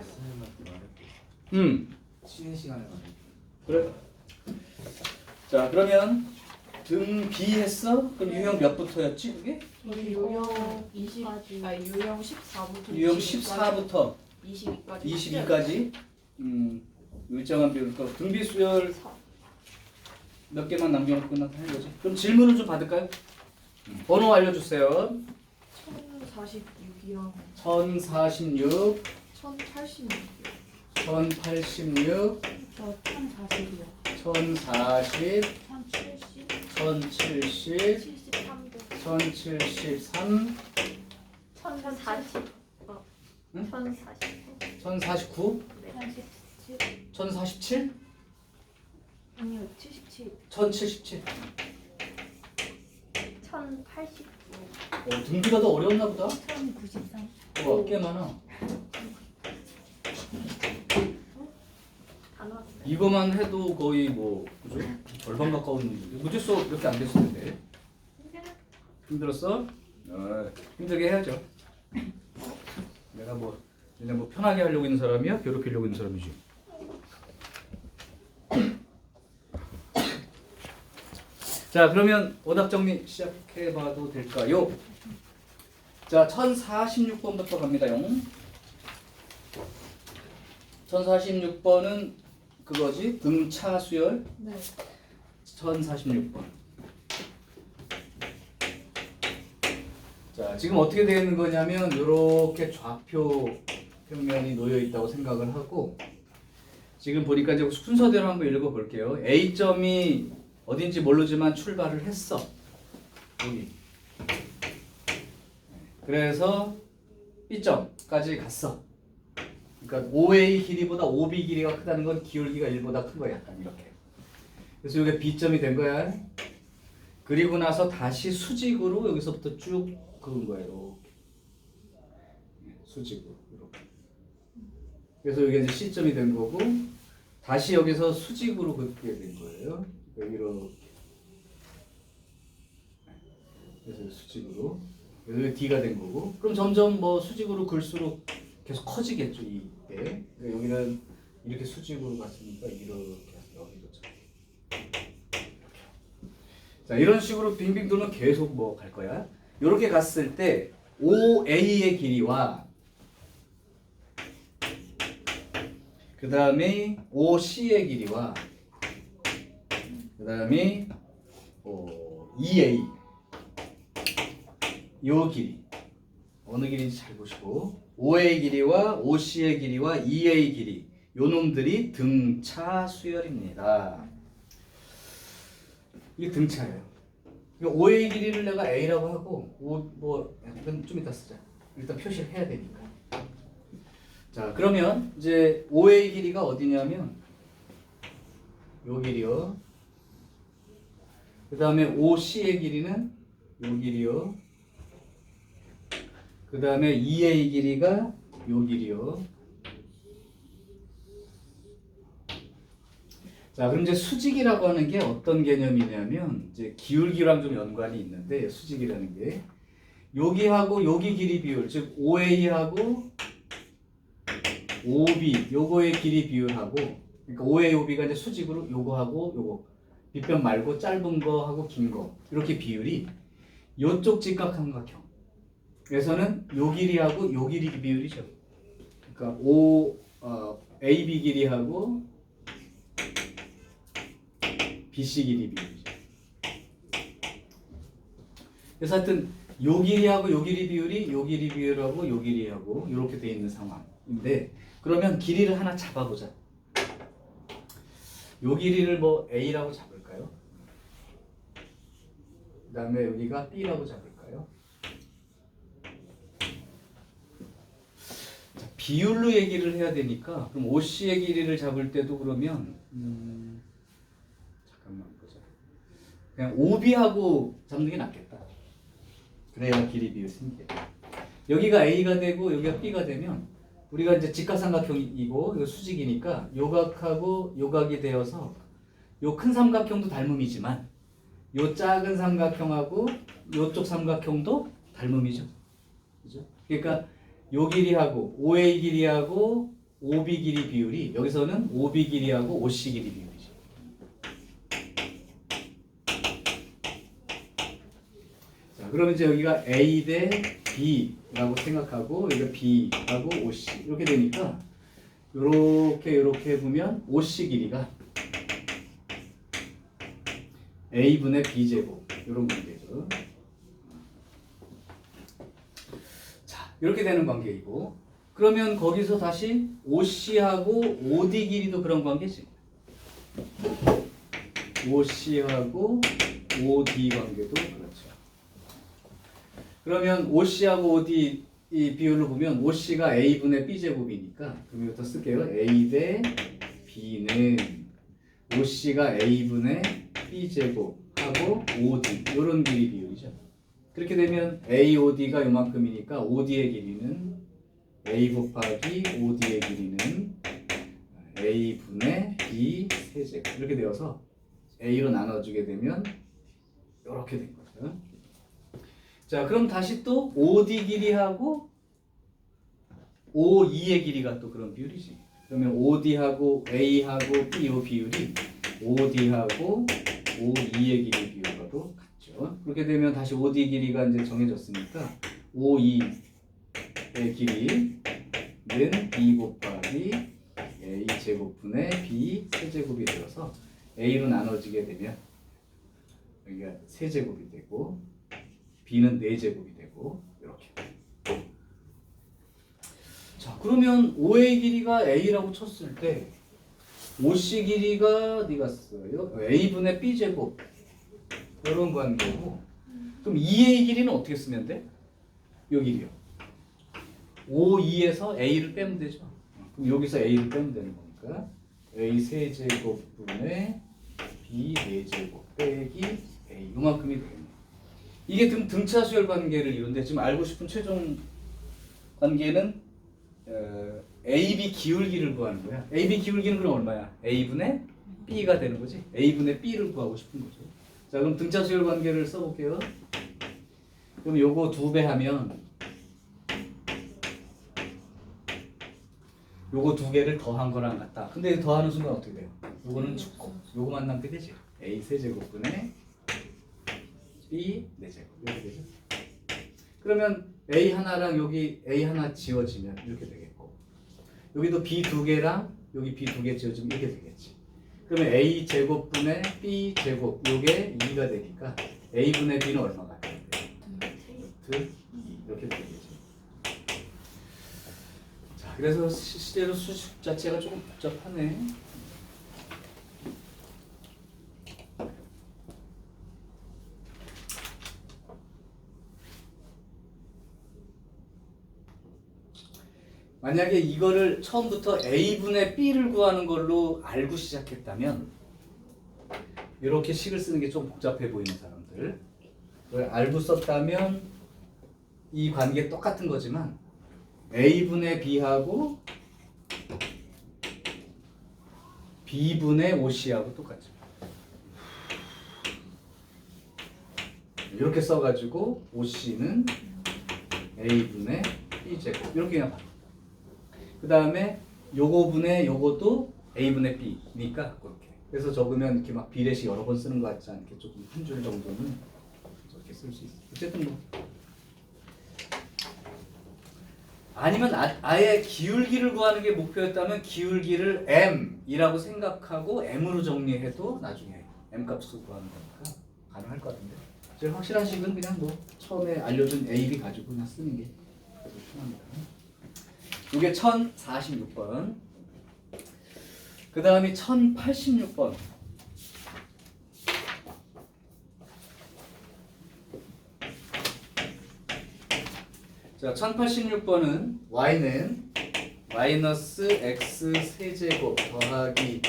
선생님한테 말했고 쉬는 시간에 말했고. 그래. 자 그러면 등 B 했어? 그럼 유형 몇부터였지 그게? 유형 20 아니 유형 14부터 유형 14부터 22까지 22까지 일정한 비율. 등 B 수열 몇 개만 남겨놓고 끝나서 하는 거지. 그럼 질문을 좀 받을까요? 번호 알려주세요. 1046이랑 1046, 1086이요. 1086, 저 1040이요. 1040, 1070 1070, 73도 1073, 1040. 응? 1040. 1049, 네. 37 1047, 아니요 77 1077. 1089. 등비가 더 어려웠나 보다. 1093 꽤 많아. 다 나왔어요. 이거만 해도 거의 뭐 그죠? 절반 가까운 문제. 문제 수 몇 개 안 됐을 텐데. 힘들었어? 힘들게 해야죠. 내가 뭐 그냥 뭐 편하게 하려고 있는 사람이야? 괴롭히려고 있는 사람이지. 자 그러면 오답 정리 시작해봐도 될까요? 자 1046번부터 갑니다요. 1046번은 그거지 등차 수열. 네 1046번. 자 지금 어떻게 되어 있는 거냐면 이렇게 좌표 평면이 놓여 있다고 생각을 하고 지금 보니까 이제 순서대로 한번 읽어볼게요. A점이 어딘지 모르지만 출발을 했어. 여기. 그래서 B점까지 갔어. 그러니까 OA 길이보다 OB 길이가 크다는 건 기울기가 1보다 큰 거야. 약간 이렇게. 그래서 이게 B점이 된 거야. 그리고 나서 다시 수직으로 여기서부터 쭉 그은 거야. 이렇게. 수직으로. 이렇게. 그래서 이게 이제 C점이 된 거고 다시 여기서 수직으로 긋게 된 거예요. 이렇게. 그래서 수직으로. 그래서 D가 된 거고. 그럼 점점 뭐 수직으로 글수록 계속 커지겠죠 이게. 그러니까 여기는 이렇게 수직으로 갔으니까 이렇게 여기도 자 이런 식으로 빙빙 돌면 계속 뭐 갈 거야. 이렇게 갔을 때 OA의 길이와 그 다음에 OC의 길이와 그 다음에 EA 요 길이 어느 길인지 잘 보시고 OA 길이와 OC의 길이와 EA 길이 요 놈들이 등차 수열입니다. 이게 등차예요. OA 길이를 내가 A라고 하고 이건 좀 이따 쓰자. 일단 표시를 해야 되니까. 자 그러면 이제 OA 길이가 어디냐면 요 길이요. 그 다음에 OC의 길이는 요 길이요. 그 다음에 EA 길이가 요 길이요. 자, 그럼 이제 수직이라고 하는 게 어떤 개념이냐면 이제 기울기랑 좀 연관이 있는데 수직이라는 게 여기하고 여기 길이 비율, 즉 OA하고 OB 요거의 길이 비율하고 그러니까 OA, OB가 이제 수직으로 요거하고 요거 빗변 말고 짧은 거하고 긴 거 이렇게 비율이 요쪽 직각삼각형 에서는 요 길이하고 요 길이 비율이죠. 그러니까 AB 길이하고 BC 길이 비율이죠. 그래서 하여튼 요 길이하고 요 길이 비율이 요 길이 비율하고 요 길이하고 이렇게 돼 있는 상황인데 그러면 길이를 하나 잡아보자. 요 길이를 뭐 A라고 잡을까요? 그 다음에 여기가 B라고 잡을까요? 자, 비율로 얘기를 해야 되니까 그럼 OC의 길이를 잡을 때도 그러면 잠깐만 보자. 그냥 OB하고 잡는 게 낫겠다. 그래야 길이 비율 생기겠다. 여기가 A가 되고 여기가 B가 되면 우리가 이제 직각삼각형이고 이거 수직이니까 요각하고 요각이 되어서 요 큰 삼각형도 닮음이지만 요 작은 삼각형하고 요쪽 삼각형도 닮음이죠. 그죠? 그러니까 요 길이하고 OA 길이하고 OB 길이 비율이 여기서는 OB 길이하고 OC 길이 비율이죠. 자, 그러면 이제 여기가 A 대 B라고 생각하고 여기가 B하고 OC 이렇게 되니까 이렇게 보면 OC 길이가 A분의 B제곱 이런 관계죠. 자, 이렇게 되는 관계이고 그러면 거기서 다시 OC하고 OD 길이도 그런 관계지. OC하고 OD 관계도 그렇죠. 그러면 OC하고 OD 이 비율로 보면 OC가 A분의 B제곱이니까 그럼 이것도 쓸게요. A 대 B는 OC가 A분의 B제곱하고 OD 이런 길이 비율이죠. 그렇게 되면 AOD가 요만큼이니까 OD의 길이는 A 곱하기 OD의 길이는 A분의 B 세제곱 이렇게 되어서 A로 나눠주게 되면 이렇게 된 거죠. 자, 그럼 다시 또 OD 길이하고 OE의 길이가 또 그런 비율이지. 그러면 OD하고 A하고 B 이 비율이 OD하고 OE의 길이 비율과도 같죠. 그렇게 되면 다시 OD 길이가 이제 정해졌으니까 OE의 길이는 B 곱하기 A 제곱분의 B 세제곱이 되어서 A로 나눠지게 되면 여기가 세제곱이 되고 B는 4제곱이 되고 이렇게. 자, 그러면 OA 길이가 A라고 쳤을 때 OC 길이가 어디 갔어요? A분의 B제곱 이런 관계고 그럼 EA 길이는 어떻게 쓰면 돼? 요 길이요. OE에서 A를 빼면 되죠. 그럼 여기서 A를 빼면 되는 거니까 A 세제곱분의 B 4제곱 빼기 A 이만큼이 되겠네요. 이게 등차 수열 관계를 이루는데 지금 알고 싶은 최종 관계는 AB 기울기를 구하는 거야. AB 기울기는 그럼 얼마야? A분의 B가 되는 거지. A분의 B를 구하고 싶은 거죠. 자, 그럼 등차 수열 관계를 써볼게요. 그럼 요거 2배 하면 요거 2개를 더한 거랑 같다. 근데 더하는 순간 어떻게 돼요? 요거는 죽고 요거만 남게 되지. A 세제곱분의 B 4제곱 이렇게 되죠. 그러면 A 하나랑 여기 A 하나 지워지면 이렇게 되겠고 여기도 B 2개랑 여기 B 2개 지워지면 이렇게 되겠지. 그러면 A 제곱분의 B 제곱 요게 2가 되니까 A분의 B는 얼마가 돼요? 루트 2 이렇게 되겠지. 자, 그래서 실제로 수식 자체가 조금 복잡하네. 만약에 이거를 처음부터 A분의 B를 구하는 걸로 알고 시작했다면 이렇게 식을 쓰는 게 좀 복잡해 보이는 사람들 그걸 알고 썼다면 이 관계 똑같은 거지만 A분의 B하고 B분의 OC하고 똑같죠. 이렇게 써가지고 OC는 A분의 B제곱 이렇게 그냥 봐요. 그 다음에 요거분의 요것도 A분의 B니까 그렇게. 그래서 적으면 이렇게 막 비례식 여러 번 쓰는 것 같지 않게 조금 한 줄 정도는 저렇게 쓸 수 있어요. 어쨌든 뭐 아니면 아예 기울기를 구하는 게 목표였다면 기울기를 M이라고 생각하고 M으로 정리해도 나중에 M 값을 구하는 거니까 가능할 것 같은데 제일 확실한 식은 그냥 뭐 처음에 알려준 A, B 가지고 그냥 쓰는 게 편합니다. 이게 1046번. 그 다음이 1086번. 자, 1086번은 y는 마이너스 x 세제곱 더하기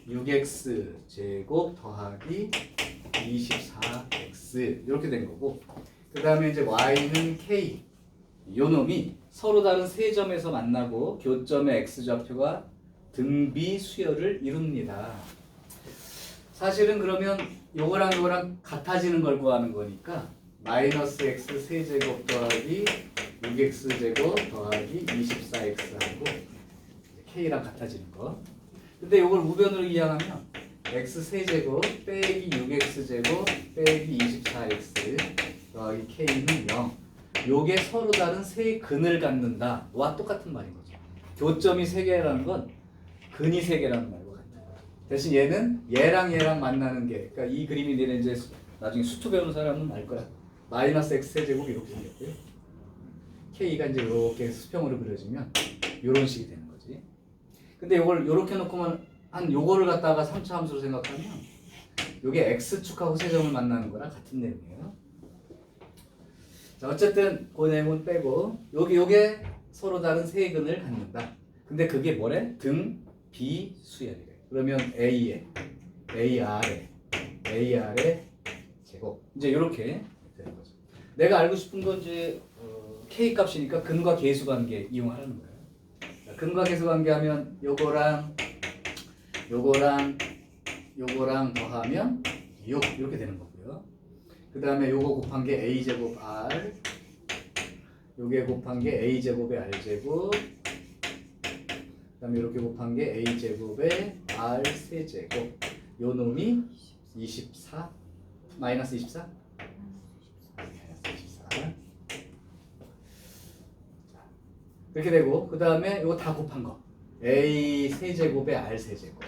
6x 제곱 더하기 24x 이렇게 된 거고 그 다음에 이제 y는 k 요 놈이 서로 다른 세 점에서 만나고 교점의 x좌표가 등비 수열을 이룹니다. 사실은 그러면 요거랑 요거랑 같아지는 걸 구하는 거니까 마이너스 x 세제곱 더하기 6x 제곱 더하기 24x하고 K랑 같아지는 거. 근데 이걸 우변으로 이항하면 x 세제곱 빼기 6x제곱 빼기 24x 더하기 K는 0. 요게 서로 다른 세 근을 갖는다. 와 똑같은 말인 거죠. 교점이 세 개라는 건 근이 세 개라는 말과 같은 거예요. 대신 얘는 얘랑 만나는 게, 그러니까 이 그림이 내는 이제 나중에 수투 배우는 사람은 알 거야. 마이너스 x 세제곱 이렇게 생겼고요. K가 이제 이렇게 수평으로 그려지면 이런 식이 되는 거지. 근데 요걸 요렇게 놓고만 한 요거를 갖다가 3차 함수로 생각하면 요게 x축하고 세점을 만나는 거랑 같은 내용이에요. 자, 어쨌든 그 내용은 빼고 요게 서로 다른 세 근을 갖는다. 근데 그게 뭐래? 등 비수열이래. 그러면 A에 AR에 제곱 이제 이렇게 되는 거죠. 내가 알고 싶은 건 이제 K 값이니까 근과 계수 관계 이용하라는 거예요. 자, 근과 계수 관계 하면 요거랑 더하면 6 이렇게 되는 거고요. 그 다음에 요거 곱한 게 A제곱 R, 요게 곱한 게 A제곱에 R제곱, 그 다음에 이렇게 곱한 게 A제곱에 R 세제곱, 요 놈이 24 마이너스 24? 마이너스 24 이렇게 되고, 그 다음에 요거 다 곱한 거 A 세제곱에 R 세제곱,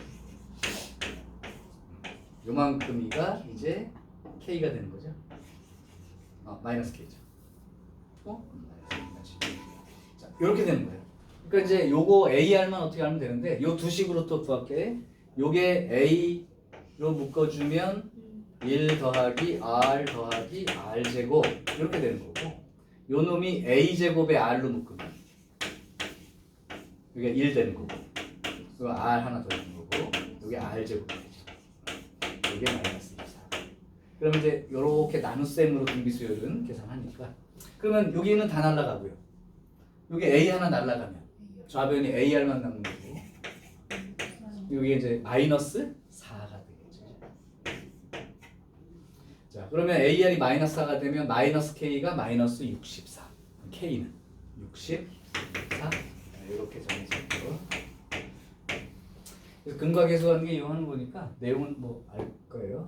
요만큼이가 이제 K가 되는 거죠. 마이너스 K죠. 자, 이렇게 되는 거예요. 그러니까 이제 요거 AR만 어떻게 하면 되는데, 요 두 식으로 또 구할게. 요게 A로 묶어주면 1 더하기 R 더하기 R 제곱 이렇게 되는 거고, 요 놈이 A 제곱에 R로 묶으면 이게 1 되는 거고, 또 R 하나 더 있는 거고, 요게 R 제곱 되죠. 이게 마이너스 24. 그러면 이제 요렇게 나눗셈으로 등비수열은 계산하니까, 그러면 여기는 다 날라가고요. 여기 A 하나 날라가면 좌변이 AR만 남는 거고, 여기 이제 마이너스 4가 되겠죠. 자, 그러면 AR이 마이너스 4가 되면 마이너스 K가 마이너스 64. K는 64. 이렇게 정해졌고, 그래서 근과 계수 관계 이용하는 거니까 내용은 뭐 알 거예요.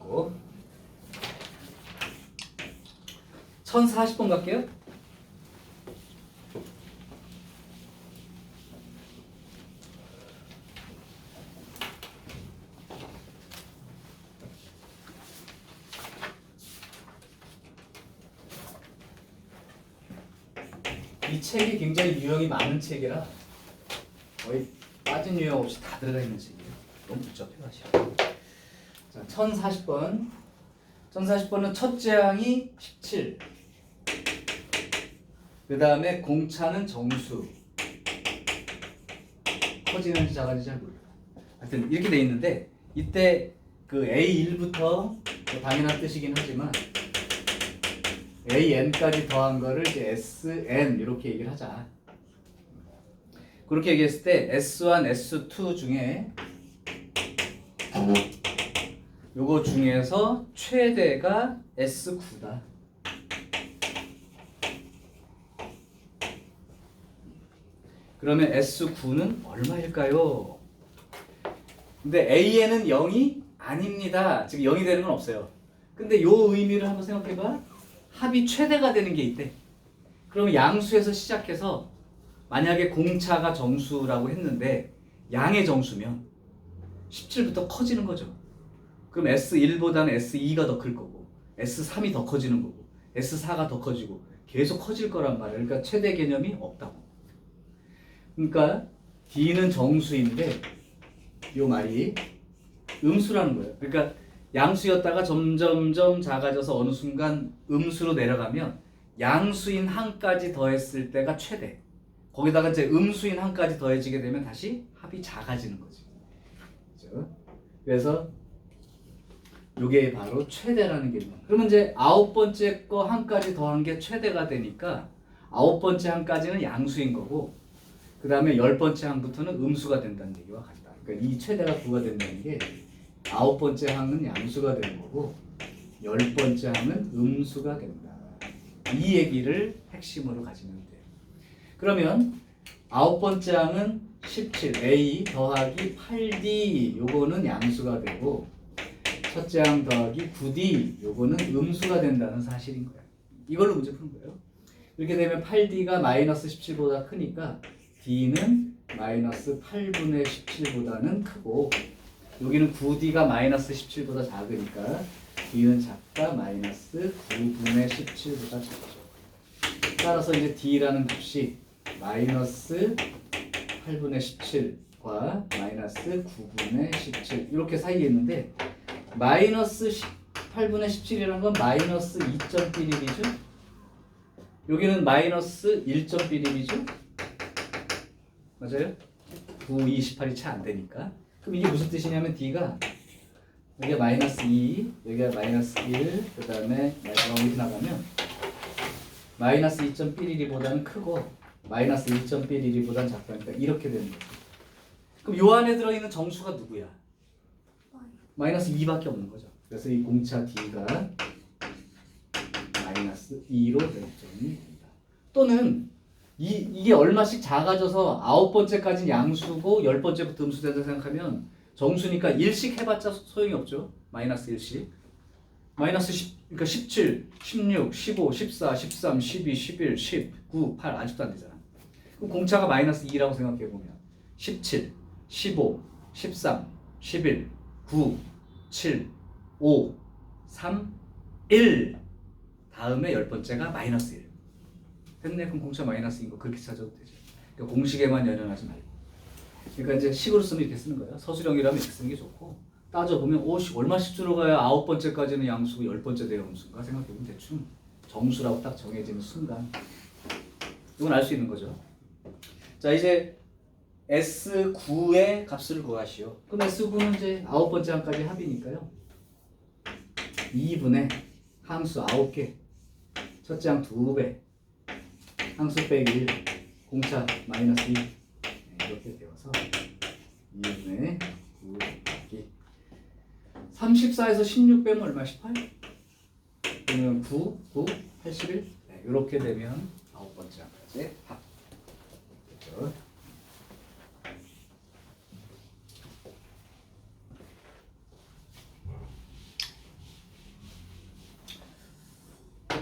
됐고, 1040번 갈게요. 이 책이 굉장히 유형이 많은 책이라 거의 빠진 유형 없이 다 들어가 있는 책이에요. 너무 복잡해가지고. 자, 1040번. 1040번은 첫째 항이 17. 그 다음에 공차는 정수. 커지는지 작아지는지 잘 몰라요. 하여튼 이렇게 돼 있는데, 이때 그 A1부터 당연한 뜻이긴 하지만 AN까지 더한 거를 이제 SN 이렇게 얘기를 하자. 그렇게 얘기했을 때 S1, S2 중에 요거 중에서 최대가 S9다. 그러면 S9는 얼마일까요? 근데 AN은 0이 아닙니다. 지금 0이 되는 건 없어요. 근데 요 의미를 한번 생각해봐. 합이 최대가 되는 게 있대. 그러면 양수에서 시작해서 만약에 공차가 정수라고 했는데 양의 정수면 17부터 커지는 거죠. 그럼 S1보다는 S2가 더 클 거고, S3이 더 커지는 거고, S4가 더 커지고 계속 커질 거란 말이에요. 그러니까 최대 개념이 없다고. 그러니까 D는 정수인데 이 말이 음수라는 거예요. 그러니까 양수였다가 점점점 작아져서 어느 순간 음수로 내려가면 양수인 항까지 더했을 때가 최대. 거기다가 이제 음수인 항까지 더해지게 되면 다시 합이 작아지는 거지. 그렇죠? 그래서 이게 바로 최대라는 개념. 그러면 이제 9번째 거 항까지 더한 게 최대가 되니까 9번째 항까지는 양수인 거고, 그 다음에 10번째 항부터는 음수가 된다는 얘기와 같다. 그러니까 이 최대가 9가 된다는 게 9번째 항은 양수가 되는 거고, 10번째 항은 음수가 된다. 이 얘기를 핵심으로 가지면 돼요. 그러면 9번째 항은 17a 더하기 8d 요거는 양수가 되고 첫째 항 더하기 9d 요거는 음수가 된다는 사실인 거예요. 이걸로 문제 푸는 거예요. 이렇게 되면 8d가 마이너스 17보다 크니까 d는 마이너스 8분의 17보다는 크고 여기는 9d가 마이너스 17보다 작으니까 d는 작다 마이너스 9분의 17보다 작죠. 따라서 이제 d라는 값이 마이너스 8분의 17과 마이너스 9분의 17 이렇게 사이에 있는데 마이너스 8분의 17이라는 건 마이너스 2.1이죠. 여기는 마이너스 1.1이죠. 맞아요? 9, 2, 18이 차 안 되니까. 그럼 이게 무슨 뜻이냐면 d가 여기가 마이너스 2, 여기가 마이너스 1, 그 다음에 이렇게 나가면 마이너스 2.11보다는 크고 마이너스 1.11보다는 작다니까 이렇게 되는 거죠. 그럼 요 안에 들어있는 정수가 누구야? 마이너스 2밖에 없는 거죠. 그래서 이 공차 d가 마이너스 2로 결정이 된다. 또는 이게 얼마씩 작아져서 9번째까지는 양수고 10번째부터 음수된다 생각하면 정수니까 1씩 해봤자 소용이 없죠. 마이너스 1씩. 마이너스 10, 그러니까 17, 16, 15, 14, 13, 12, 11, 10, 9, 8 아직도 안 되잖아. 그럼 공차가 마이너스 2라고 생각해보면 17, 15, 13, 11, 9, 7, 5, 3, 1 다음에 10번째가 마이너스 1 됐네. 그럼 공차 마이너스인 거 그렇게 찾아도 되죠. 그러니까 공식에만 연연하지 말고. 그러니까 이제 식으로 쓰면 이렇게 쓰는 거예요. 서술형이라면 이렇게 쓰는 게 좋고 따져보면 얼마씩 들어가야 9번째까지는 양수고 10번째 돼야 음수인가 생각해보면 대충 정수라고 딱 정해지는 순간 이건 알 수 있는 거죠. 자 이제 S9의 값을 구하시오. 그럼 S9는 이제 9번째 항까지 합이니까요. 2분의 함수 9개 첫째 항 2배 항수 빼기 1 공차 마이너스 2 이렇게 되어서 2분의 9 곱하기 34에서 16 빼면 얼마? 18? 그러면 9, 9, 81 네, 이렇게 되면 9번째 항까지 합 그렇죠?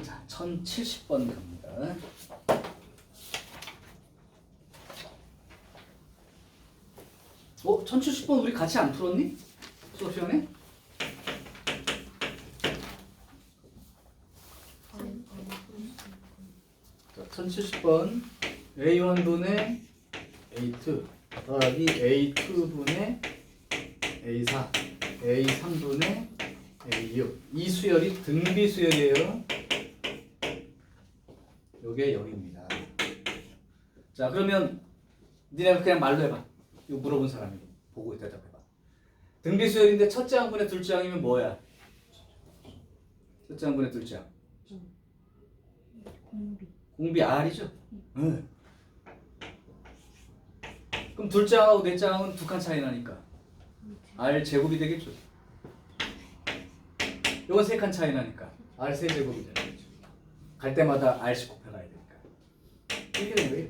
자, 1070번 갑니다. 어? 1070번 우리 같이 안 풀었니? 수업 시간에? 자, 1070번 A1분의 A2 더하기 A2분의 A4 A3분의 A6 이 수열이 등비 수열이에요. 요게 0입니다. 자 그러면 니네가 그냥 말로 해봐. 이거 물어본 사람이 보고 대답해봐. 등비 수열인데 첫째 항분의 둘째 항이면 뭐야? 첫째 항분의 둘째 항. 공비 R이죠? 응. 그럼 둘째 항하고 넷째 항은 두 칸 차이 나니까 R 제곱이 되겠죠? 이건 세 칸 차이 나니까 R 세 제곱이 되겠죠. 갈 때마다 R씩 곱해가야 되니까 이렇게 되는 거예요.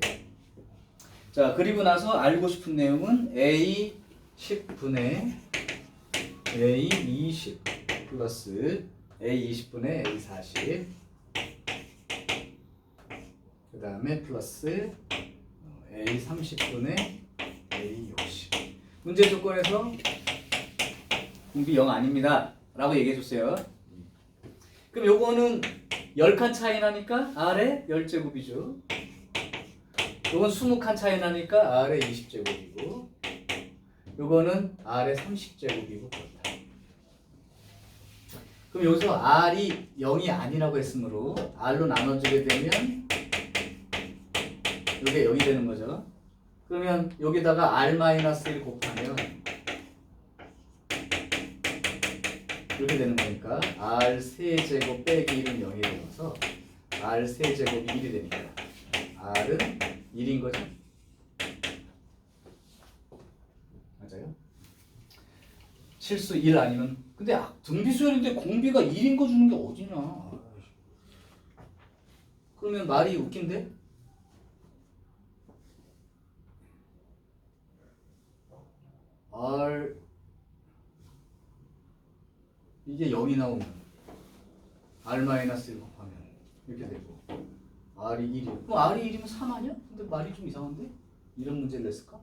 자 그리고 나서 알고 싶은 내용은 A 10분의 A 20 플러스 A 20분의 A 40 그 다음에 플러스 A 30분의 A 60 문제 조건에서 공비 0 아닙니다 라고 얘기해 줬어요. 그럼 요거는 10칸 차이 나니까 R의 10제곱이죠. 요건 20칸 차이 나니까 R의 20제곱이고 요거는 R의 30제곱이고 그렇다. 그럼 여기서 R이 0이 아니라고 했으므로 R로 나눠주게 되면 요게 0이 되는 거죠. 그러면 여기다가 R-1 곱하면 이렇게 되는 거니까 R 세제곱 빼기 1은 0이 되어서 R 세제곱이 1이 되니까 R은 1인 거죠. 맞아요? 실수 1 아니면 근데 등비수열인데 공비가 1인 거 주는 게 어디냐. 그러면 말이 웃긴데? R 이게 0이 나오면 R-1 곱하면 이렇게 되고 R이 1이요. 그럼 R이 1이면 3 아니야? 근데 말이 좀 이상한데? 이런 문제를 냈을까?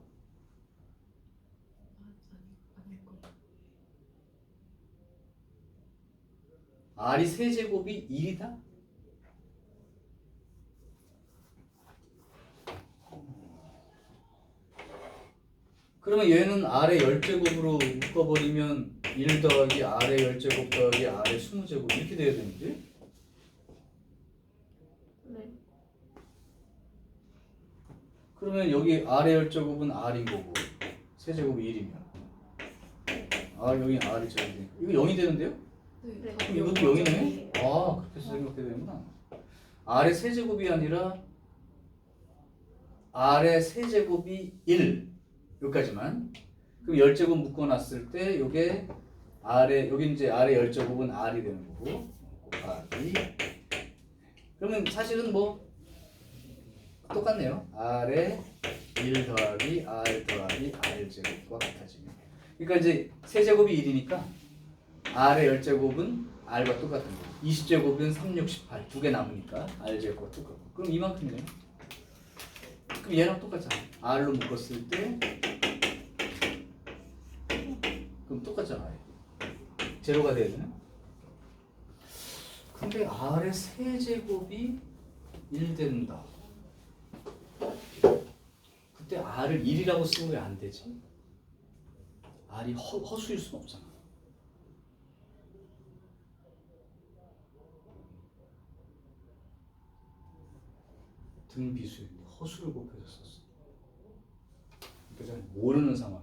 R이 세제곱이 1이다? 그러면 얘는 R의 10제곱으로 묶어버리면 1 더하기 R의 10제곱 더하기 R의 20제곱 이렇게 돼야 되는데? 네. 그러면 여기 R의 10제곱은 R인 거고 세제곱이 1이면 여기 R이 제곱이 이거 0이 되는데요? 네. 그럼 이것도 0이네? 그렇게 생각해야 되는구나. R의 세제곱이 아니라 R의 세제곱이 1 여기까지만. 그럼 10제곱 묶어놨을 때 요게 여기 이제 R의 10제곱은 R이 되는 거고 곱하기 그러면 사실은 뭐 똑같네요. R의 1 더하기 R 더하기 R 제곱과 같아지면 그러니까 이제 세제곱이 1이니까 R의 10제곱은 R과 똑같은 거고 20제곱은 3, 6, 18 두 개 남으니까 R 제곱과 똑같고 그럼 이만큼이네요. 그럼 얘랑 똑같잖아. R로 묶었을 때 그럼 똑같잖아. 제로가 돼야 되나? 근데 R의 세제곱이 1 된다. 그때 R을 1이라고 쓰면 왜 안 되지? R이 허수일 수는 없잖아. 등비수인데 허수를 곱해서 썼어. 그러니까 모르는 상황.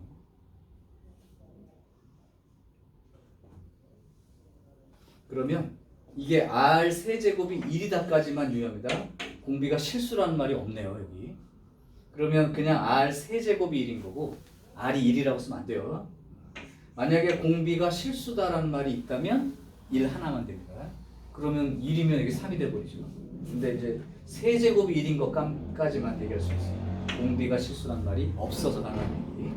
그러면 이게 R 세제곱이 1이다까지만 유효합니다. 공비가 실수라는 말이 없네요 여기. 그러면 그냥 R 세제곱이 1인 거고 R이 1이라고 쓰면 안 돼요. 만약에 공비가 실수다라는 말이 있다면 1 하나만 됩니다. 그러면 1이면 이게 3이 돼버리죠. 근데 이제 세제곱이 1인 것까지만 얘기할 수 있어요. 공비가 실수라는 말이 없어서 가능한 얘기.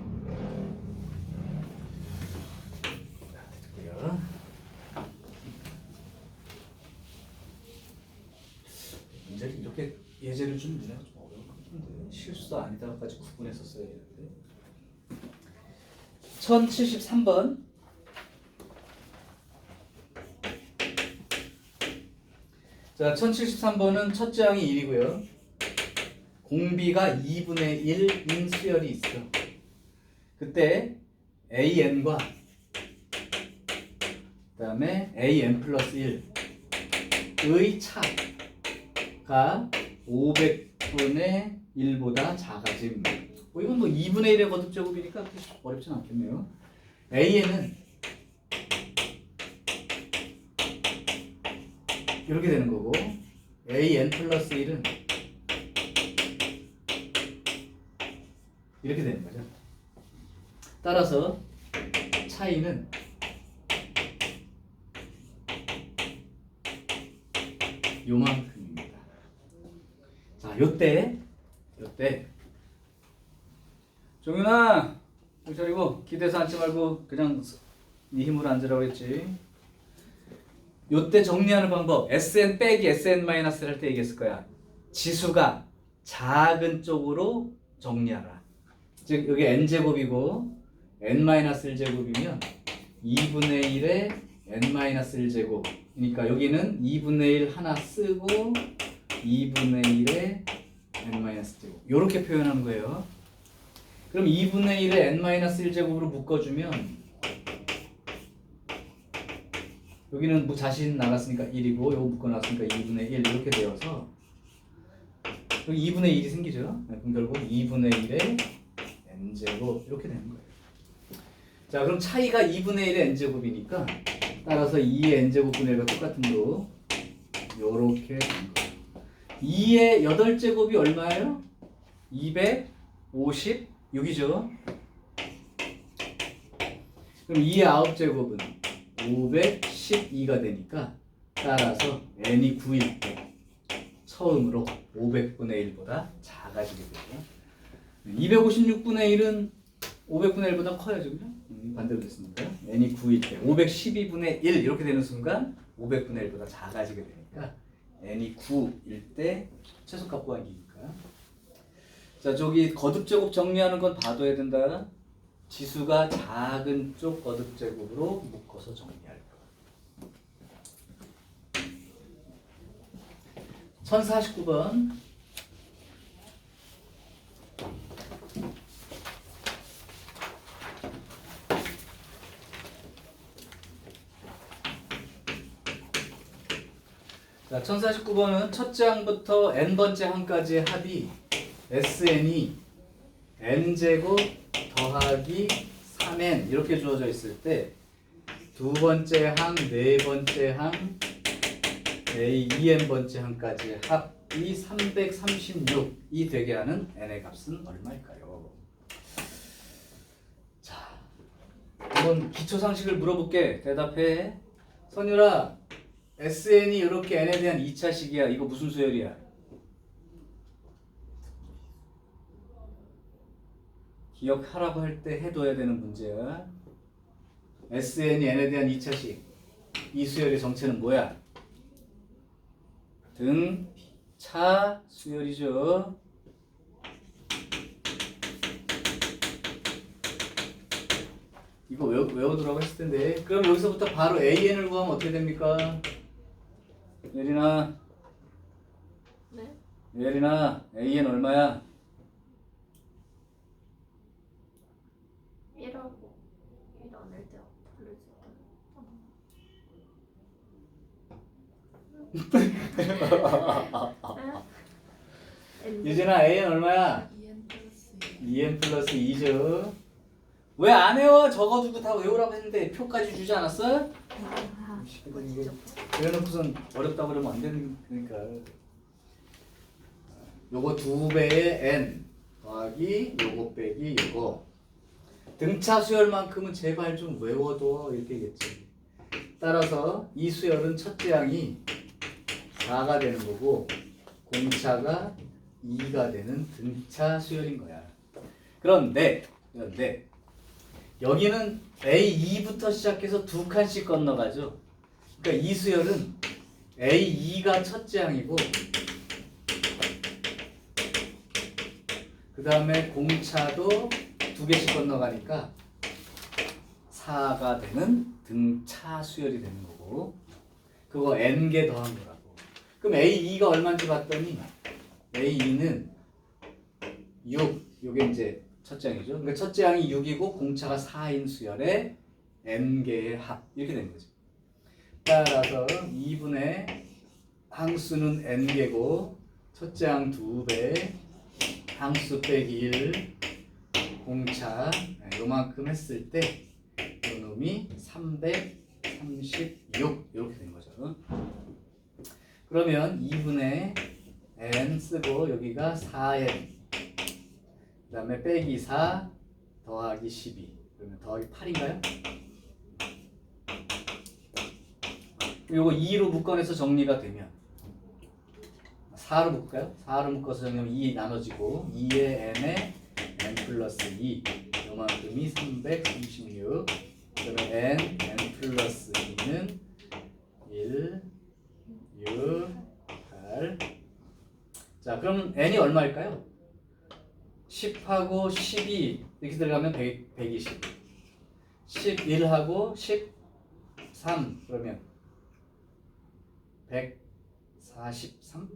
됐고요. 문제를 이렇게 예제를 주면 문제가 좀 어려운 것 같은데 실수도 아니다까지 구분해서 써야 되는데 1073번 자 1073번은 첫째 항이 1이고요 공비가 2분의 1인 수열이 있어. 그때 AN과 그 다음에 AN 플러스 1의 차가 500분의 1보다 작아짐. 이건 뭐 2분의 1의 거듭제곱이니까 그렇게 어렵진 않겠네요. AN은 이렇게 되는 거고 AN 플러스 1은 이렇게 되는 거죠. 따라서 차이는 요만큼입니다. 자, 요때 종윤아 여기 차리고 기대서 앉지 말고 그냥 네 힘으로 앉으라고 했지. 요때 정리하는 방법 SN 빼기 SN 마이너스를 할 때 얘기했을 거야. 지수가 작은 쪽으로 정리하라. 즉 여기 n제곱이고 n-1제곱이면 2분의 1의 n-1제곱 그러니까 여기는 2분의 1 하나 쓰고 2분의 1의 n-제곱 이렇게 표현하는 거예요. 그럼 2분의 1의 n-1제곱으로 묶어주면 여기는 뭐 자신 나갔으니까 1이고 요거 묶어놨으니까 2분의 1 이렇게 되어서 여기 2분의 1이 생기죠. 그럼 결국 2분의 1의 n제곱 이렇게 되는 거예요. 자 그럼 차이가 2분의 1의 n제곱이니까 따라서 2의 n제곱분의 1과 똑같은 거 요렇게 되는 거예요. 2의 8제곱이 얼마예요? 256이죠. 그럼 2의 9제곱은 512가 되니까 따라서 n이 9일 때 처음으로 500분의 1보다 작아지게 되고요. 256분의 1은 500분의 1보다 커야죠. 그죠? 반대로 됐습니다. n이 9일 때 512분의 1 이렇게 되는 순간 500분의 1보다 작아지게 되니까 n이 9일 때 최소값 구하기니까. 자, 저기 거듭제곱 정리하는 건 봐둬야 된다. 지수가 작은 쪽 거듭제곱으로 묶어서 정리할 거. 1049번. 자, 1049번은 첫째 항부터 n번째 항까지의 합이 SN이 n제곱 더하기 3n 이렇게 주어져 있을 때 두 번째 항, 네 번째 항, A2n번째 항까지의 합이 336이 되게 하는 n의 값은 얼마일까요? 자, 한번 기초상식을 물어볼게. 대답해. 선율아, SN이 이렇게 n에 대한 2차식이야. 이거 무슨 수열이야? 기억하라고 할 때 해둬야 되는 문제야. SN이 n에 대한 2차식. 이 수열의 정체는 뭐야? 등차 수열이죠. 이거 외워두라고 했을 텐데. 그럼 여기서부터 바로 AN을 구하면 어떻게 됩니까? 예린아. 네? 예린아, AN 얼마야? 1하고 1 안을 때 부르지. 유진아, AN 얼마야? 2n 플러스 2n 플러스 2죠. 왜 안 외워? 적어두고 다 외우라고 했는데 표까지 주지 않았어? 그래놓고선 어렵다고 그러면 안 되는 거니까. 요거 2배의 n 더하기 요거 빼기 요거. 등차 수열만큼은 제발 좀 외워둬 이렇게겠지. 따라서 이 수열은 첫째 항이 4가 되는 거고 공차가 2가 되는 등차 수열인 거야. 그런데 여기는 A2부터 시작해서 두 칸씩 건너가죠. 그러니까 이 수열은 A2가 첫째 항이고 그 다음에 공차도 두 개씩 건너가니까 4가 되는 등차 수열이 되는 거고 그거 n개 더한 거라고. 그럼 A2가 얼마인지 봤더니 A2는 6, 요게 이제 첫째 항이죠. 그러니까 첫째 항이 6이고 공차가 4인 수열의 n개의 합 이렇게 된 거죠. 따라서 2분의 항수는 n개고 첫째 항 2배 항수 빼기 1 공차 요만큼 했을 때 요놈이 336 이렇게 된 거죠. 그러면 2분의 n 쓰고 여기가 4n 그 다음에 빼기 4 더하기 12 그러면 더하기 8인가요? 요거 2로 묶어내서 정리가 되면 4로 묶을까요? 4로 묶어서 정리하면 2 나눠지고 2의 n에 n 플러스 2 요만큼이 336 그러면 n 플러스 2는 1 6 8 자 그럼 n이 얼마일까요? 10하고 12 이렇게 들어가면 120 11하고 13 그러면 143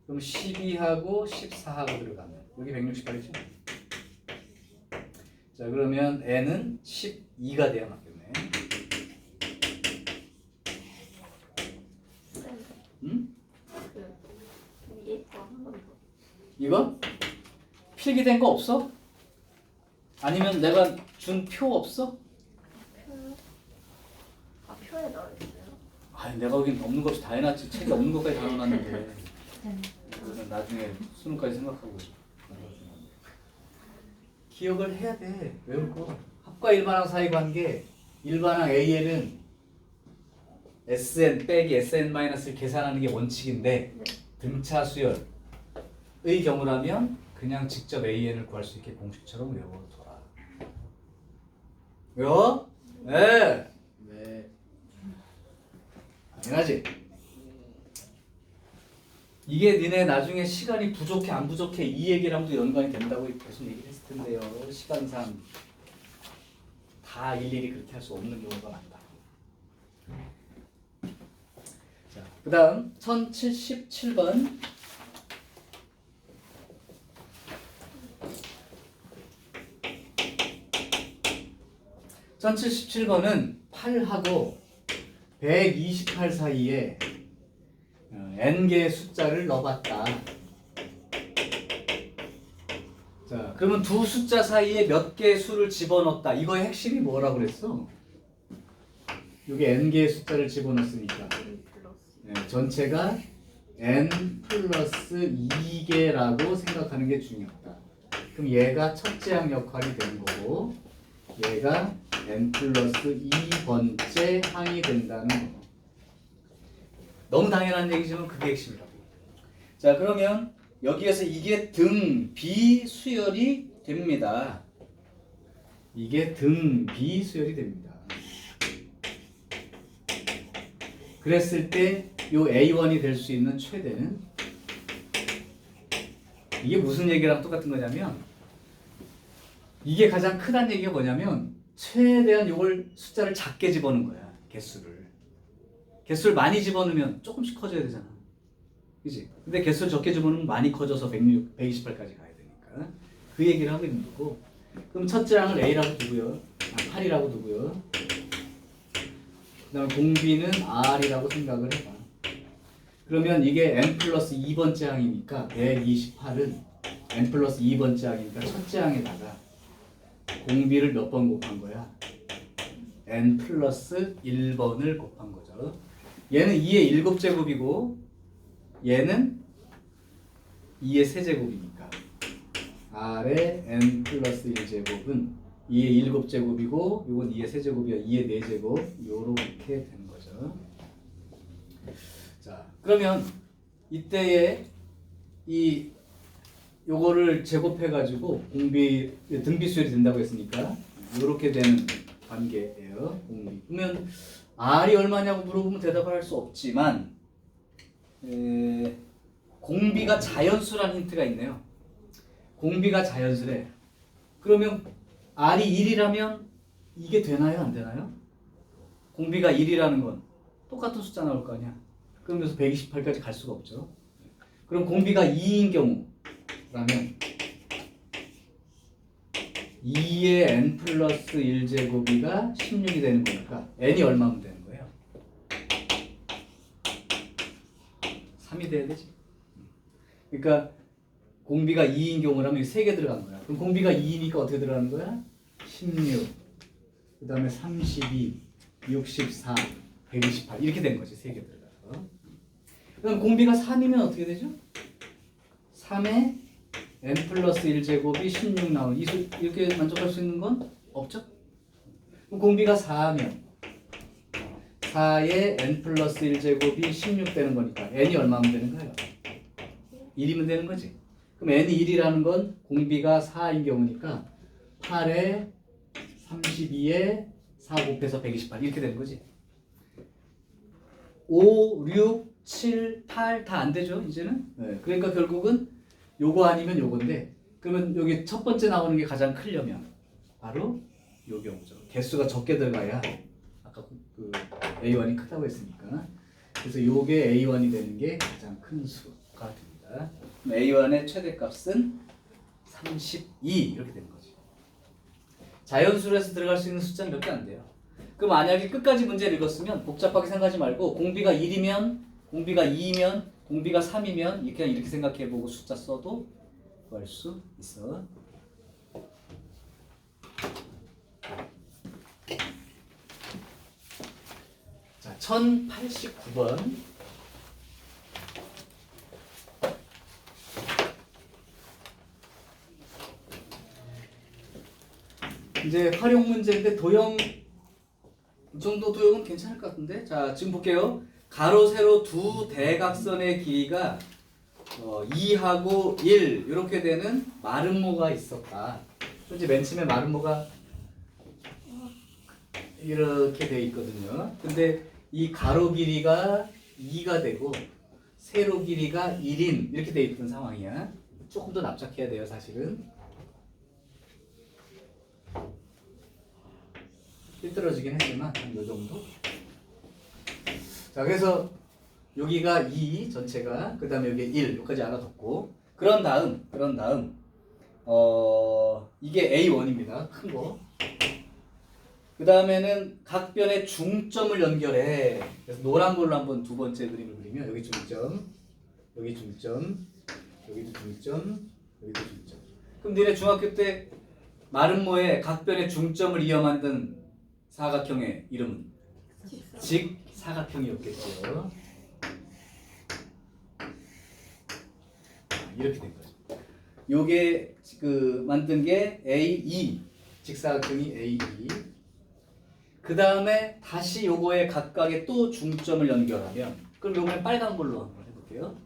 그럼 12하고 14하고 들어가면 여기 168이죠. 자 그러면 n은 12가 돼야 맞겠네. 응? 그 위에 거 한 번 더. 이거? 필기된 거 없어? 아니면 내가 준 표 없어? 표. 아 표에 나와 있어요. 아니 내가 여긴 없는 거 없이 다 해놨지. 책에 없는 것까지 다 넣어놨는데 그러면 나중에 수능까지 생각하고 기억을 해야 돼. 외울 거 합과 일반항 사이 관계 일반항 AN은 SN 빼기 SN-를 계산하는 게 원칙인데 네. 등차 수열의 경우라면 그냥 직접 AN을 구할 수 있게 공식처럼 외워둬라. 외워? 네. 네. 당연하지. 이게 니네 나중에 시간이 부족해 안 부족해 이 얘기랑도 연관이 된다고 계속 얘기를 했을 텐데요. 시간상 다 일일이 그렇게 할 수 없는 경우가 많다. 자, 그 다음 1077번. (1077번은) 8하고 128 사이에 n개의 숫자를 넣어봤다. 자, 그러면 두 숫자 사이에 몇 개의 수를 집어넣었다. 이거의 핵심이 뭐라고 그랬어? 여기 n개의 숫자를 집어넣었으니까 네, 전체가 n 플러스 2개라고 생각하는 게 중요하다. 그럼 얘가 첫째 항 역할이 되는 거고 얘가 n 플러스 2번째 항이 된다는 거. 너무 당연한 얘기지만 그게 핵심이라고. 자, 그러면 여기에서 이게 등 비수열이 됩니다. 이게 등 비수열이 됩니다. 그랬을 때 요 A1이 될 수 있는 최대는 이게 무슨 얘기랑 똑같은 거냐면 이게 가장 크다는 얘기가 뭐냐면 최대한 요걸 숫자를 작게 집어넣는 거야. 개수를 많이 집어넣으면 조금씩 커져야 되잖아. 그치? 근데 개수를 적게 집어넣으면 많이 커져서 128까지 가야 되니까 그 얘기를 하고 있는 거고. 그럼 첫째 항을 A라고 두고요. 8이라고 두고요. 그 다음에 공비는 R이라고 생각을 해봐. 그러면 이게 n 플러스 2번째 항이니까 128은 n 플러스 2번째 항이니까 첫째 항에다가 공비를 몇 번 곱한 거야? n 플러스 1번을 곱한 거죠. 얘는 2의 7제곱이고 얘는 2의 세제곱이니까 R의 n 플러스 1제곱은 2의 7제곱이고 요건 2의 세제곱이야. 2의 4제곱 요렇게 되는 거죠. 자, 그러면 이때에 이 요거를 제곱해 가지고 등비수열이 된다고 했으니까 요렇게 되는 관계예요. 공비. 그러면 R이 얼마냐고 물어보면 대답을 할 수 없지만 공비가 자연수라는 힌트가 있네요. 공비가 자연수래. 그러면 R이 1이라면 이게 되나요? 안 되나요? 공비가 1이라는 건 똑같은 숫자 나올 거 아니야. 그러면서 128까지 갈 수가 없죠. 그럼 공비가 2인 경우라면 2의 n 플러스 1제곱이가 16이 되는 거니까 n이 얼마면 되는 거예요? 3이 돼야 되지. 그러니까 공비가 2인 경우라면 3개 들어간 거야. 그럼 공비가 2이니까 어떻게 들어가는 거야? 16, 그 다음에 32, 64, 128 이렇게 된 거지. 3개 들어가서. 그럼 공비가 3이면 어떻게 되죠? 3에 n 플러스 1제곱이 16 나오는 이 수 이렇게 만족할 수 있는 건 없죠? 그럼 공비가 4하면 4에 n 플러스 1제곱이 16 되는 거니까 n이 얼마면 되는 거예요? 1이면 되는 거지. 그럼 n이 1이라는 건 공비가 4인 경우니까 8에 32에 4 곱해서 128 이렇게 되는 거지. 5, 6, 7, 8 다 안 되죠 이제는. 네. 그러니까 결국은 요거 아니면 요건데 그러면 여기 첫 번째 나오는 게 가장 크려면 바로 요 경우죠. 개수가 적게 들어가야 아까 그 A1이 크다고 했으니까 그래서 요게 A1이 되는 게 가장 큰 수가 됩니다. A1의 최대값은 32 이렇게 되는 거죠. 자연수에서 들어갈 수 있는 숫자는 몇 개 안 돼요. 그럼 만약에 끝까지 문제를 읽었으면 복잡하게 생각하지 말고 공비가 1이면 공비가 2이면 공비가 3이면 그냥 이렇게 생각해보고 숫자 써도 구할 수 있어. 자, 1089번. 이제 활용 문제인데 도형 이 정도 도형은 괜찮을 것 같은데. 자, 지금 볼게요. 가로 세로 두 대각선의 길이가 2하고 1 이렇게 되는 마름모가 있었다. 이제 맨 처음에 마름모가 이렇게 돼 있거든요. 근데 이 가로 길이가 2가 되고 세로 길이가 1인 이렇게 돼 있던 상황이야. 조금 더 납작해야 돼요, 사실은. 삐뚤어지긴 했지만 한 요 정도. 자, 그래서 여기가 2 전체가, 그 다음에 여기 1 여기까지 알아뒀고, 그런 다음 이게 A1입니다. 큰 거. 그 다음에는 각 변의 중점을 연결해. 그래서 노란 걸로 한번 두 번째 그림을 그리면 여기 중점, 여기 중점, 여기도 중점, 여기도 중점. 그럼 너네 중학교 때 마름모의 각 변의 중점을 이어 만든 사각형의 이름은 직사각형이었겠죠. 이렇게 된 거죠. 요게 그 만든 게 A2 직사각형이 A2. 그 다음에 다시 요거에 각각의 또 중점을 연결하면, 그럼 요번에 빨간 걸로 한번 해볼게요.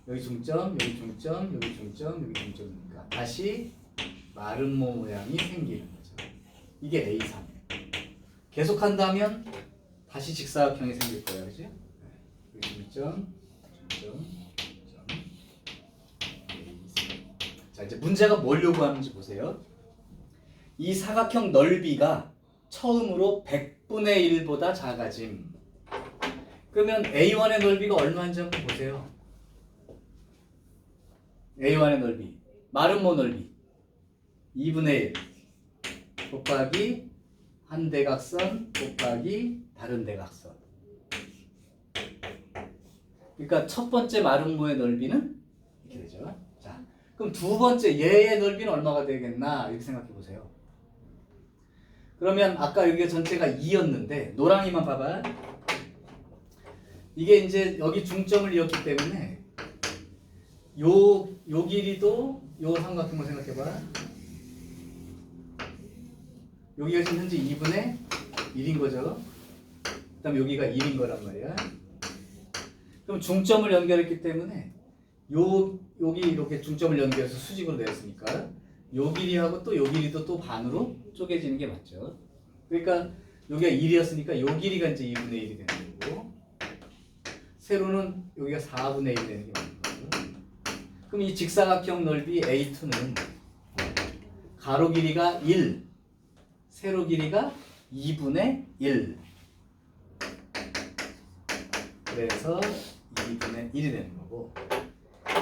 여기 중점, 여기 중점, 여기 중점, 여기 중점이니까 다시 마름모 모양이 생기는 거죠. 이게 A3. 계속 한다면 다시 직사각형이 생길 거예요, 그지? 여기 중점, 중점, 중점, A3. 자, 이제 문제가 뭘 요구하는지 보세요. 이 사각형 넓이가 처음으로 100분의 1보다 작아짐. 그러면 A1의 넓이가 얼마인지 한번 보세요. A1의 넓이, 마름모 넓이 2분의 1 곱하기 한 대각선 곱하기 다른 대각선. 그러니까 첫 번째 마름모의 넓이는 이렇게 되죠. 자, 그럼 두 번째 얘의 넓이는 얼마가 되겠나 이렇게 생각해 보세요. 그러면 아까 여기가 전체가 2였는데 노랑이만 봐봐. 이게 이제 여기 중점을 이었기 때문에 요 길이도 요 삼각형을 생각해봐. 여기가 지금 현재 2분의 1인 거죠. 그 다음 여기가 1인 거란 말이야. 그럼 중점을 연결했기 때문에 여기 이렇게 중점을 연결해서 수직으로 되었으니까 요 길이하고 또 요 길이도 또 반으로 쪼개지는 게 맞죠. 그러니까 여기가 1이었으니까 요 길이가 이제 2분의 1이 되는 거고, 세로는 여기가 4분의 1이 되는 게 맞는 거죠. 그럼 이 직사각형 넓이 A2는 가로 길이가 1, 세로 길이가 2분의 1. 그래서 2분의 1이 되는 거고,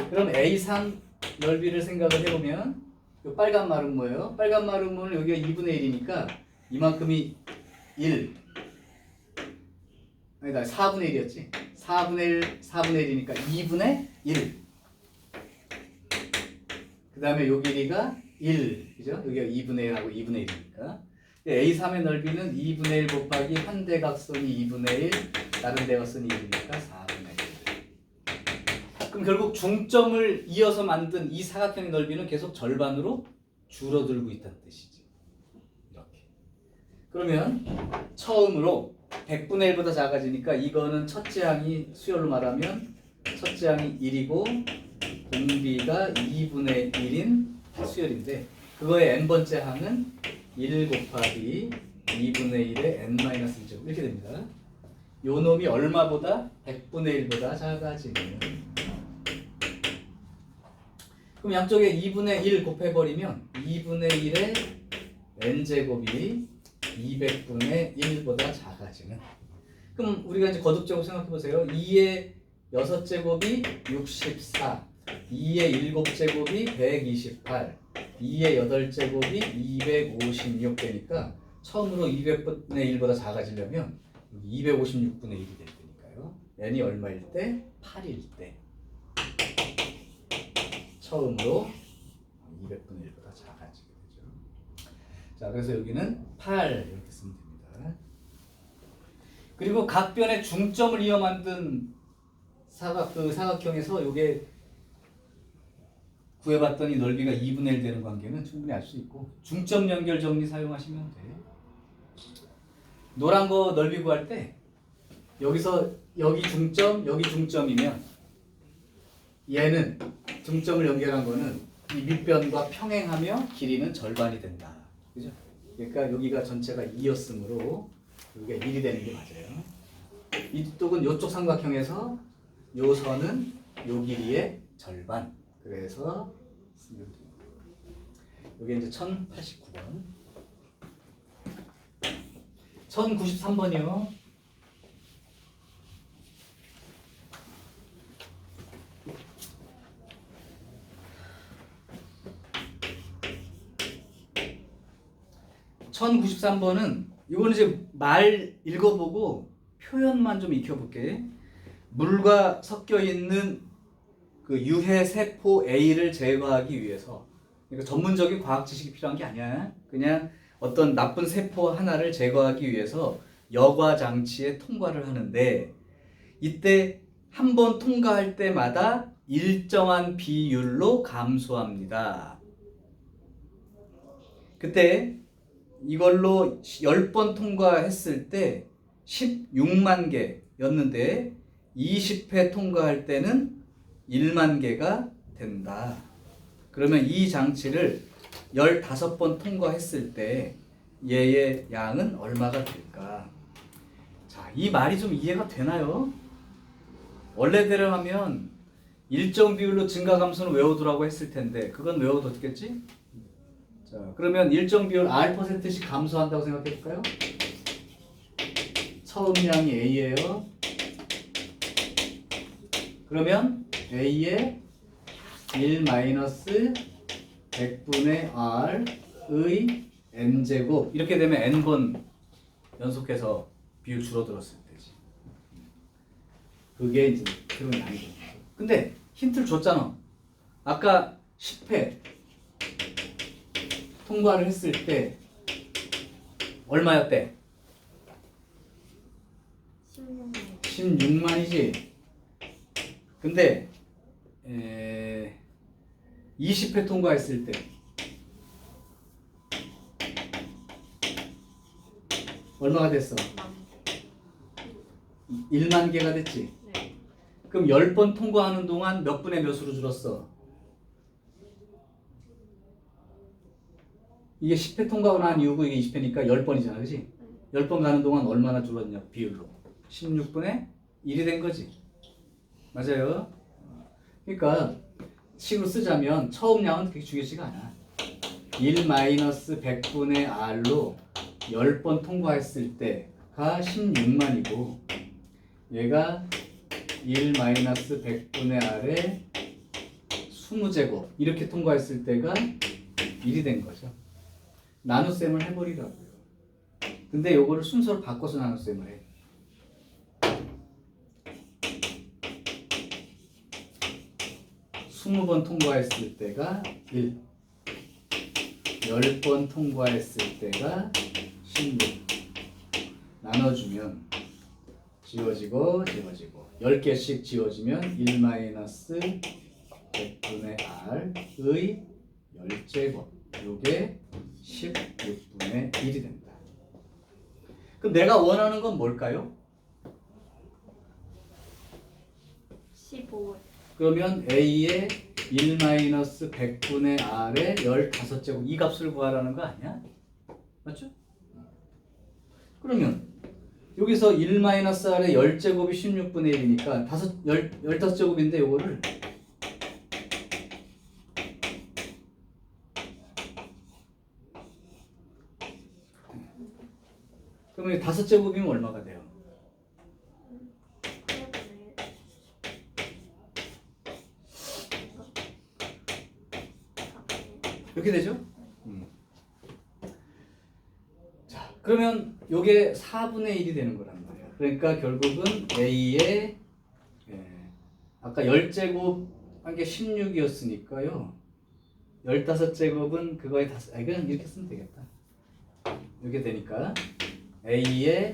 그럼 A3 넓이를 생각을 해보면 이 빨간 말은 뭐예요? 빨간 말은 뭐는 여기가 2분의 1이니까 이만큼이 1. 아니다, 4분의 1이었지? 4분의 1이니까 2분의 1. 그 다음에 요 길이가 1. 그죠? 여기가 2분의 1하고 2분의 1이니까. A3의 넓이는 2분의 1 곱하기 한 대각선이 2분의 1, 다른 대각선이 1이니까 4분의 1. 그럼 결국 중점을 이어서 만든 이 사각형의 넓이는 계속 절반으로 줄어들고 있다는 뜻이지. 이렇게. 그러면 처음으로 100분의 1보다 작아지니까 이거는 첫째 항이 수열로 말하면 첫째 항이 1이고 공비가 2분의 1인 수열인데, 그거의 n번째 항은 1 곱하기 2분의 1의 n-1제곱 이렇게 됩니다. 요 놈이 얼마보다? 100분의 1보다 작아지면, 그럼 양쪽에 2분의 1 곱해버리면 2분의 1의 n제곱이 200분의 1보다 작아지는. 그럼 우리가 이제 거듭제곱 생각해보세요. 2의 6제곱이 64, 2의 7제곱이 128, 2의 8제곱이 256 되니까 처음으로 200분의 1보다 작아지려면 256분의 1이 될 테니까요. n이 얼마일 때? 8일 때 처음으로 200분의 1보다 작아지게 되죠. 자, 그래서 여기는 8 이렇게 쓰면 됩니다. 그리고 각 변의 중점을 이어 만든 사각형에서 이게 구해봤더니 넓이가 2분의 1 되는 관계는 충분히 알 수 있고 중점 연결 정리 사용하시면 돼. 노란 거 넓이 구할 때 여기서 여기 중점이면 얘는 중점을 연결한 거는 이 밑변과 평행하며 길이는 절반이 된다. 그죠? 그러니까 여기가 전체가 2였으므로 여기가 1이 되는 게 맞아요. 이쪽은 이쪽 삼각형에서 요 선은 요 길이의 절반. 그래서 여기 이제 1089번. 1093번이요. (1093번은) 이거는 이제 말 읽어보고 표현만 좀 익혀볼게. 물과 섞여 있는 그 유해 세포 A를 제거하기 위해서, 그러니까 전문적인 과학 지식이 필요한 게 아니야. 그냥 어떤 나쁜 세포 하나를 제거하기 위해서 여과 장치에 통과를 하는데, 이때 한 번 통과할 때마다 일정한 비율로 감소합니다. 그때 이걸로 10번 통과했을 때 16만 개였는데 20회 통과할 때는 1만 개가 된다. 그러면 이 장치를 15번 통과했을 때 얘의 양은 얼마가 될까? 자, 이 말이 좀 이해가 되나요? 원래대로 하면 일정 비율로 증가 감소는 외워두라고 했을 텐데 그건 외워뒀겠지? 자, 그러면 일정 비율 R%씩 감소한다고 생각해 볼까요? 처음 양이 A예요. 그러면 A의 1-100분의 R의 N제곱, 이렇게 되면 N번 연속해서 비율 줄어들었을 때지. 그게 이제 그런 양이죠. 근데 힌트를 줬잖아. 아까 10회 통과를 했을 때 얼마였대? 16만이지. 근데 20회 통과했을 때 얼마가 됐어? 1만 개가 됐지. 네. 그럼 10번 통과하는 동안 몇 분의 몇으로 줄었어? 이게 10회 통과하고 난 이후고 이게 20회니까 10번이잖아, 그지? 10번 가는 동안 얼마나 줄었냐, 비율로? 16분의 1이 된 거지. 맞아요. 그러니까 식으로 쓰자면 처음 양은 그렇게 중요하지가 않아. 1-100분의 R로 10번 통과했을 때가 16만이고 얘가 1-100분의 R에 20제곱 이렇게 통과했을 때가 1이 된 거죠. 나눗셈을 해버리라고요. 근데 요거를 순서를 바꿔서 나눗셈을 해. 20번 통과했을 때가 1, 10번 통과했을 때가 16. 나눠주면 지워지고 지워지고 10개씩 지워지면 1-100분의 R의 10제곱, 요게 16분의 1이 된다. 그럼 내가 원하는 건 뭘까요? 15. 그러면 A의 1-100분의 R의 15제곱, 이 값을 구하라는 거 아니야? 맞죠? 그러면 여기서 1-R의 10제곱이 16분의 1이니까 15제곱인데 요거를 그러면 5제곱이면 얼마가 돼요? 이렇게 되죠? 자, 그러면 요게 4분의 1이 되는 거란 말이야. 그러니까 결국은 A의 아까 10제곱 한 게 16이었으니까요. 15제곱은 그거에 다 이건 이렇게 쓰면 되겠다. 이렇게 되니까 A의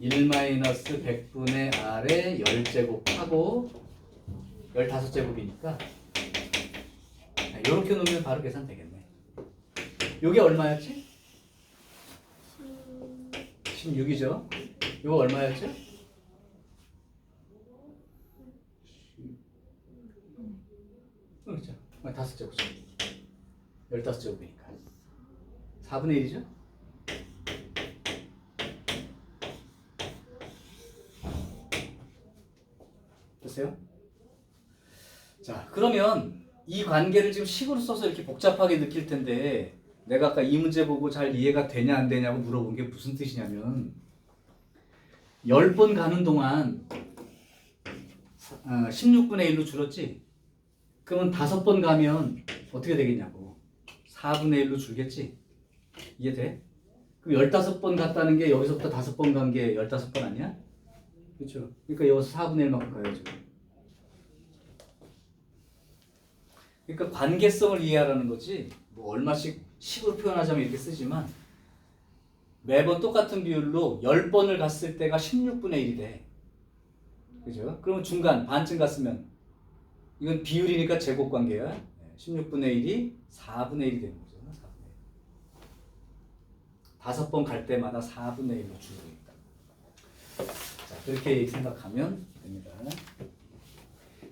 1-100분의 R의 10제곱하고 15제곱이니까 자, 이렇게 놓으면 바로 계산되겠네. 요게 얼마였지? 16이죠? 요거 얼마였죠? 그렇죠. 5제곱이죠. 15제곱이니까 4분의 1이죠? 됐어요? 자, 그러면 이 관계를 지금 식으로 써서 이렇게 복잡하게 느낄 텐데 내가 아까 이 문제 보고 잘 이해가 되냐 안 되냐고 물어본 게 무슨 뜻이냐면 10번 가는 동안 16분의 1로 줄었지? 그러면 5번 가면 어떻게 되겠냐고 4분의 1로 줄겠지? 이해돼? 그럼 15번 갔다는 게 여기서부터 5번 간 게 15번 아니야? 그렇죠? 그러니까 여기서 4분의 1만큼 가야죠. 그러니까 관계성을 이해하라는 거지 뭐 얼마씩 식으로 표현하자면 이렇게 쓰지만 매번 똑같은 비율로 10번을 갔을 때가 16분의 1이 돼. 그죠? 그러면 중간 반쯤 갔으면 이건 비율이니까 제곱관계야. 16분의 1이 4분의 1이 되는 거죠. 5번 갈 때마다 4분의 1로 줄고 있다. 자, 그렇게 생각하면 됩니다.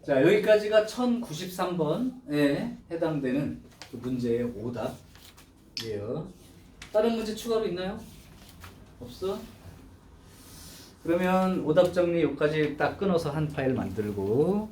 자, 여기까지가 1093번에 해당되는 그 문제의 오답이에요. 다른 문제 추가로 있나요? 없어? 그러면 오답 정리 여기까지 딱 끊어서 한 파일 만들고